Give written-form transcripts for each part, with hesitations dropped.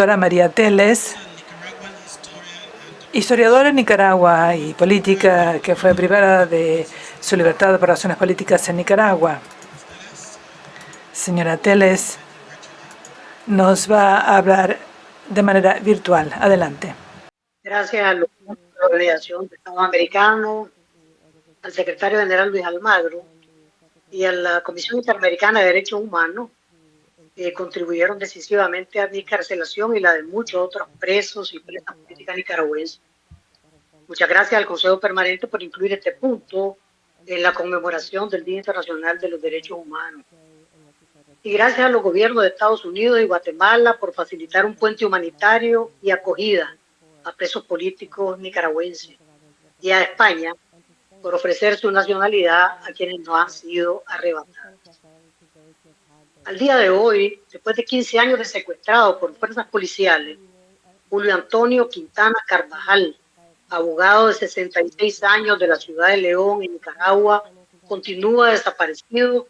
Doctora María Teles, historiadora en Nicaragua y política que fue privada de su libertad por razones políticas en Nicaragua. Señora Teles nos va a hablar de manera virtual. Adelante. Gracias a la Organización del Estado Americano, al secretario general Luis Almagro y a la Comisión Interamericana de Derechos Humanos, que contribuyeron decisivamente a mi excarcelación y la de muchos otros presos y presas políticas nicaragüenses. Muchas gracias al Consejo Permanente por incluir este punto en la conmemoración del Día Internacional de los Derechos Humanos. Y gracias a los gobiernos de Estados Unidos y Guatemala por facilitar un puente humanitario y acogida a presos políticos nicaragüenses, y a España por ofrecer su nacionalidad a quienes no han sido arrebatados. Al día de hoy, después de 15 años de secuestrado por fuerzas policiales, Julio Antonio Quintana Carvajal, abogado de 66 años de la ciudad de León, en Nicaragua, continúa desaparecido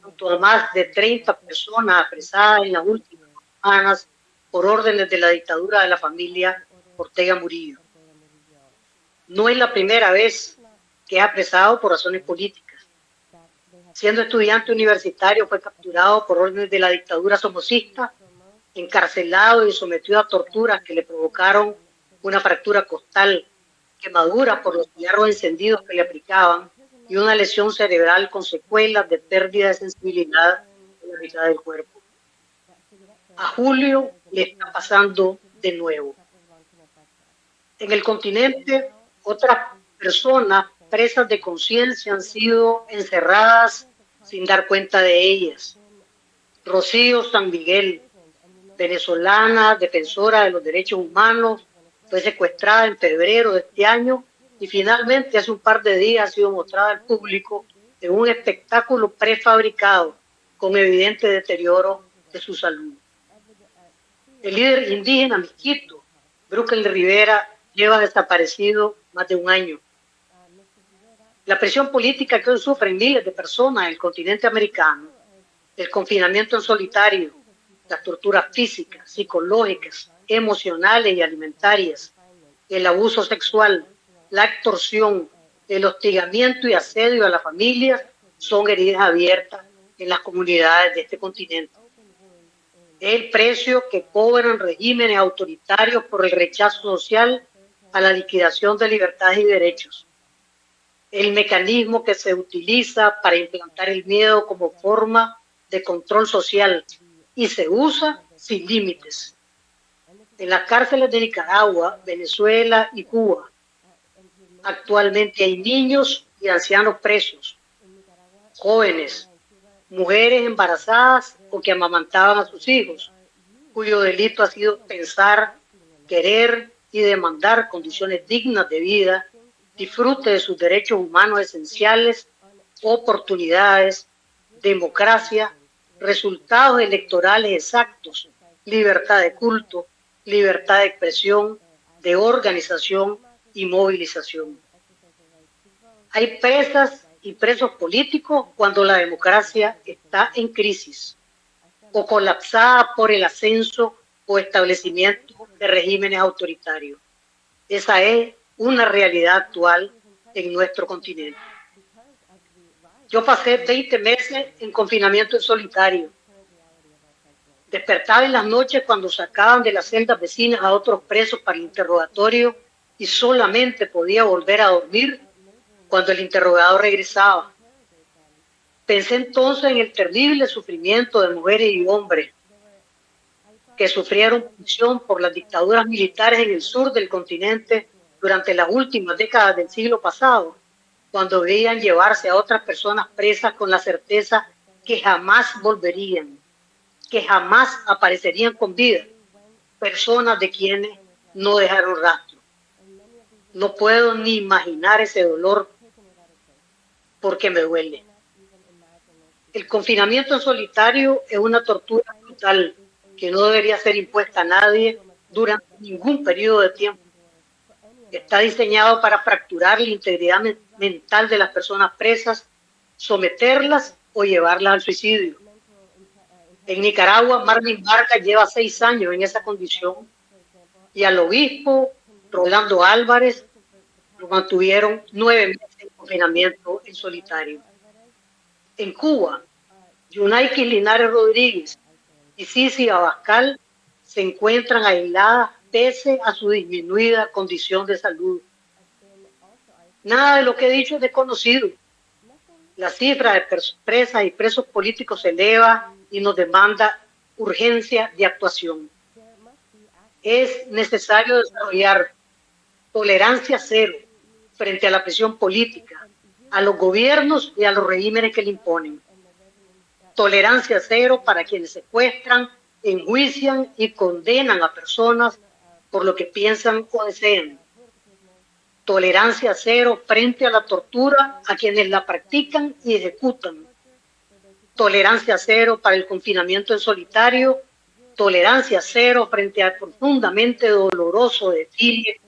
junto a más de 30 personas apresadas en las últimas semanas por órdenes de la dictadura de la familia Ortega Murillo. No es la primera vez que es apresado por razones políticas. Siendo estudiante universitario, fue capturado por órdenes de la dictadura somocista, encarcelado y sometido a torturas que le provocaron una fractura costal, quemaduras por los cigarros encendidos que le aplicaban y una lesión cerebral con secuelas de pérdida de sensibilidad en la mitad del cuerpo. A Julio le está pasando de nuevo. En el continente, otras personas presas de conciencia han sido encerradas sin dar cuenta de ellas. Rocío San Miguel, venezolana, defensora de los derechos humanos, fue secuestrada en febrero de este año y finalmente hace un par de días ha sido mostrada al público en un espectáculo prefabricado con evidente deterioro de su salud. El líder indígena Miskito, Brooklyn Rivera, lleva desaparecido más de un año. La presión política que hoy sufren miles de personas en el continente americano, el confinamiento en solitario, las torturas físicas, psicológicas, emocionales y alimentarias, el abuso sexual, la extorsión, el hostigamiento y asedio a las familias son heridas abiertas en las comunidades de este continente. Es el precio que cobran regímenes autoritarios por el rechazo social a la liquidación de libertades y derechos. El mecanismo que se utiliza para implantar el miedo como forma de control social y se usa sin límites. En las cárceles de Nicaragua, Venezuela y Cuba, actualmente hay niños y ancianos presos, jóvenes, mujeres embarazadas o que amamantaban a sus hijos, cuyo delito ha sido pensar, querer y demandar condiciones dignas de vida, disfrute de sus derechos humanos esenciales, oportunidades, democracia, resultados electorales exactos, libertad de culto, libertad de expresión, de organización y movilización. Hay presas y presos políticos cuando la democracia está en crisis o colapsada por el ascenso o establecimiento de regímenes autoritarios. Esa es una realidad actual en nuestro continente. Yo pasé 20 meses en confinamiento en solitario. Despertaba en las noches cuando sacaban de las celdas vecinas a otros presos para el interrogatorio y solamente podía volver a dormir cuando el interrogador regresaba. Pensé entonces en el terrible sufrimiento de mujeres y hombres que sufrieron prisión por las dictaduras militares en el sur del continente durante las últimas décadas del siglo pasado, cuando veían llevarse a otras personas presas con la certeza que jamás volverían, que jamás aparecerían con vida, personas de quienes no dejaron rastro. No puedo ni imaginar ese dolor porque me duele. El confinamiento en solitario es una tortura brutal que no debería ser impuesta a nadie durante ningún periodo de tiempo. Está diseñado para fracturar la integridad mental de las personas presas, someterlas o llevarlas al suicidio. En Nicaragua, Marvin Vargas lleva 6 años en esa condición y al obispo Rolando Álvarez lo mantuvieron 9 meses en confinamiento en solitario. En Cuba, Yunaikis Linares Rodríguez y Cici Abascal se encuentran aisladas pese a su disminuida condición de salud. Nada de lo que he dicho es desconocido. La cifra de presas y presos políticos se eleva y nos demanda urgencia de actuación. Es necesario desarrollar tolerancia cero frente a la presión política, a los gobiernos y a los regímenes que le imponen. Tolerancia cero para quienes secuestran, enjuician y condenan a personas por lo que piensan o desean. Tolerancia cero frente a la tortura a quienes la practican y ejecutan. Tolerancia cero para el confinamiento en solitario. Tolerancia cero frente al profundamente doloroso desfile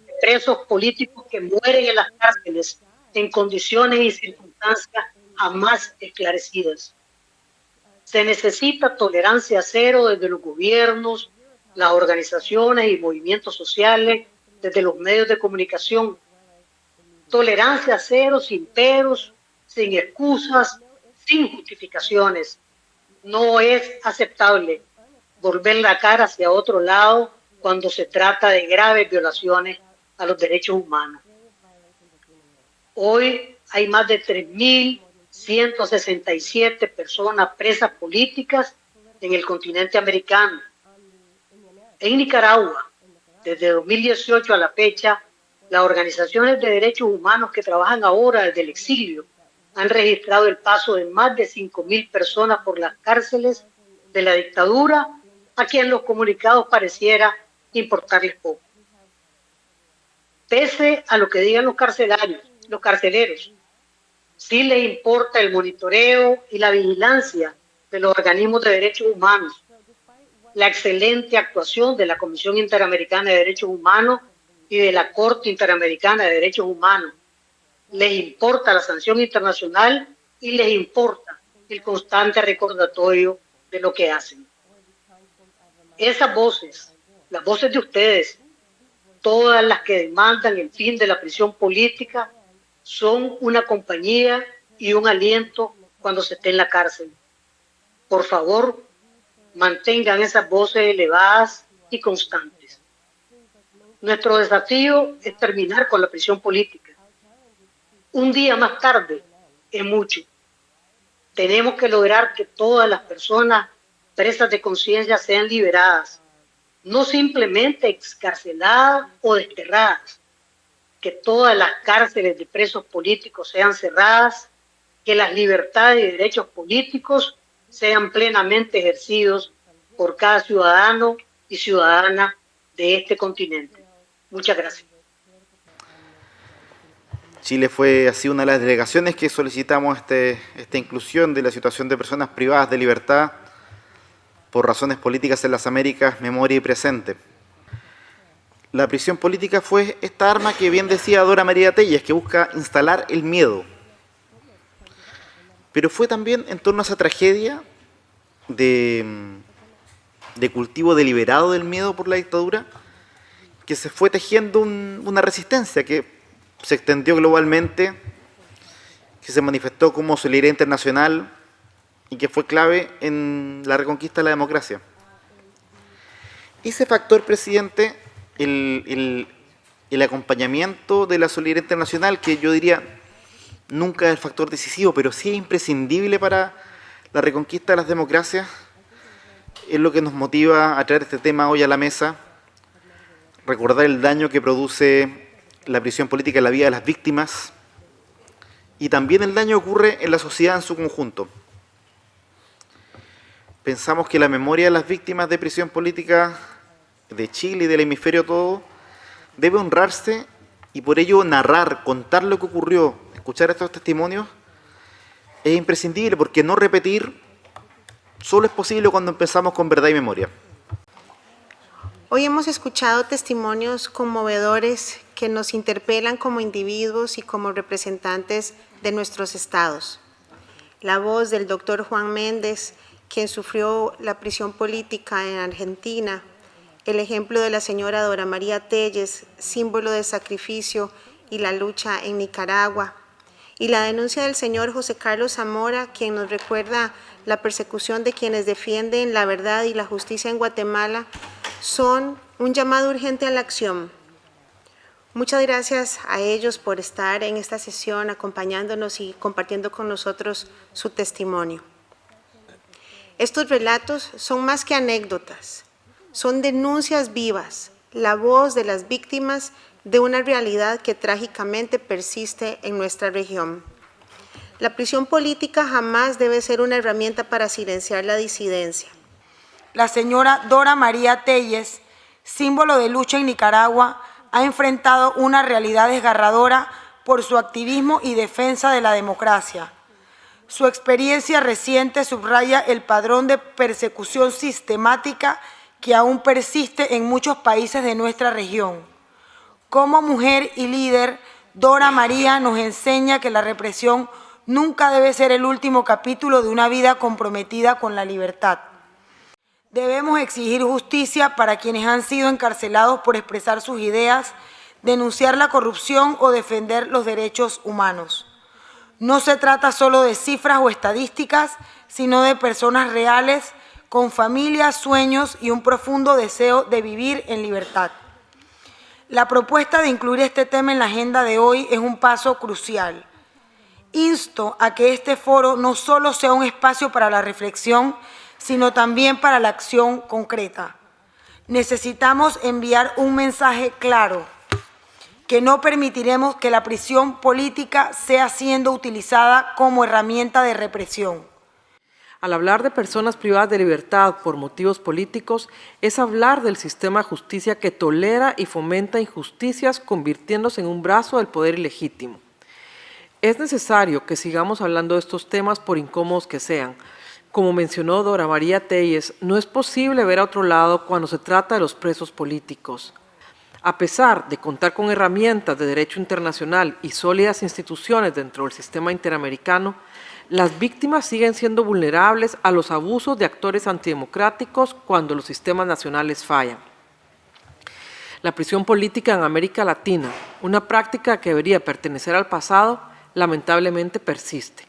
de presos políticos que mueren en las cárceles en condiciones y circunstancias jamás esclarecidas. Se necesita tolerancia cero desde los gobiernos, las organizaciones y movimientos sociales, desde los medios de comunicación. Tolerancia cero sin peros, sin excusas, sin justificaciones. No es aceptable volver la cara hacia otro lado cuando se trata de graves violaciones a los derechos humanos. Hoy hay más de 3.167 personas presas políticas en el continente americano. En Nicaragua, desde 2018 a la fecha, las organizaciones de derechos humanos que trabajan ahora desde el exilio han registrado el paso de más de 5.000 personas por las cárceles de la dictadura, a quien los comunicados pareciera importarles poco. Pese a lo que digan los carceleros, sí les importa el monitoreo y la vigilancia de los organismos de derechos humanos, la excelente actuación de la Comisión Interamericana de Derechos Humanos y de la Corte Interamericana de Derechos Humanos. Les importa la sanción internacional y les importa el constante recordatorio de lo que hacen. Esas voces, las voces de ustedes, todas las que demandan el fin de la prisión política, son una compañía y un aliento cuando se esté en la cárcel. Por favor, mantengan esas voces elevadas y constantes. Nuestro desafío es terminar con la prisión política. Un día más tarde es mucho. Tenemos que lograr que todas las personas presas de conciencia sean liberadas, no simplemente excarceladas o desterradas, que todas las cárceles de presos políticos sean cerradas, que las libertades y derechos políticos sean plenamente ejercidos por cada ciudadano y ciudadana de este continente. Muchas gracias. Chile fue así una de las delegaciones que solicitamos esta inclusión de la situación de personas privadas de libertad por razones políticas en las Américas, memoria y presente. La prisión política fue esta arma que bien decía Dora María Telles, que busca instalar el miedo. Pero fue también en torno a esa tragedia de cultivo deliberado del miedo por la dictadura que se fue tejiendo una resistencia que se extendió globalmente, que se manifestó como solidaridad internacional y que fue clave en la reconquista de la democracia. Ese factor, presidente, el acompañamiento de la solidaridad internacional, que yo diría nunca es el factor decisivo, pero sí es imprescindible para la reconquista de las democracias, es lo que nos motiva a traer este tema hoy a la mesa, recordar el daño que produce la prisión política en la vida de las víctimas y también el daño que ocurre en la sociedad en su conjunto. Pensamos que la memoria de las víctimas de prisión política de Chile y del hemisferio todo debe honrarse y por ello narrar, contar lo que ocurrió, escuchar estos testimonios es imprescindible porque no repetir solo es posible cuando empezamos con verdad y memoria. Hoy hemos escuchado testimonios conmovedores que nos interpelan como individuos y como representantes de nuestros estados. La voz del doctor Juan Méndez, quien sufrió la prisión política en Argentina, el ejemplo de la señora Dora María Telles, símbolo de sacrificio y la lucha en Nicaragua, y la denuncia del señor José Carlos Zamora, quien nos recuerda la persecución de quienes defienden la verdad y la justicia en Guatemala, son un llamado urgente a la acción. Muchas gracias a ellos por estar en esta sesión, acompañándonos y compartiendo con nosotros su testimonio. Estos relatos son más que anécdotas, son denuncias vivas, la voz de las víctimas de una realidad que trágicamente persiste en nuestra región. La prisión política jamás debe ser una herramienta para silenciar la disidencia. La señora Dora María Telles, símbolo de lucha en Nicaragua, ha enfrentado una realidad desgarradora por su activismo y defensa de la democracia. Su experiencia reciente subraya el padrón de persecución sistemática que aún persiste en muchos países de nuestra región. Como mujer y líder, Dora María nos enseña que la represión nunca debe ser el último capítulo de una vida comprometida con la libertad. Debemos exigir justicia para quienes han sido encarcelados por expresar sus ideas, denunciar la corrupción o defender los derechos humanos. No se trata solo de cifras o estadísticas, sino de personas reales, con familias, sueños y un profundo deseo de vivir en libertad. La propuesta de incluir este tema en la agenda de hoy es un paso crucial. Insto a que este foro no solo sea un espacio para la reflexión, sino también para la acción concreta. Necesitamos enviar un mensaje claro, que no permitiremos que la prisión política sea siendo utilizada como herramienta de represión. Al hablar de personas privadas de libertad por motivos políticos, es hablar del sistema de justicia que tolera y fomenta injusticias, convirtiéndose en un brazo del poder ilegítimo. Es necesario que sigamos hablando de estos temas por incómodos que sean. Como mencionó Dora María Telles, no es posible ver a otro lado cuando se trata de los presos políticos. A pesar de contar con herramientas de derecho internacional y sólidas instituciones dentro del sistema interamericano, las víctimas siguen siendo vulnerables a los abusos de actores antidemocráticos cuando los sistemas nacionales fallan. La prisión política en América Latina, una práctica que debería pertenecer al pasado, lamentablemente persiste.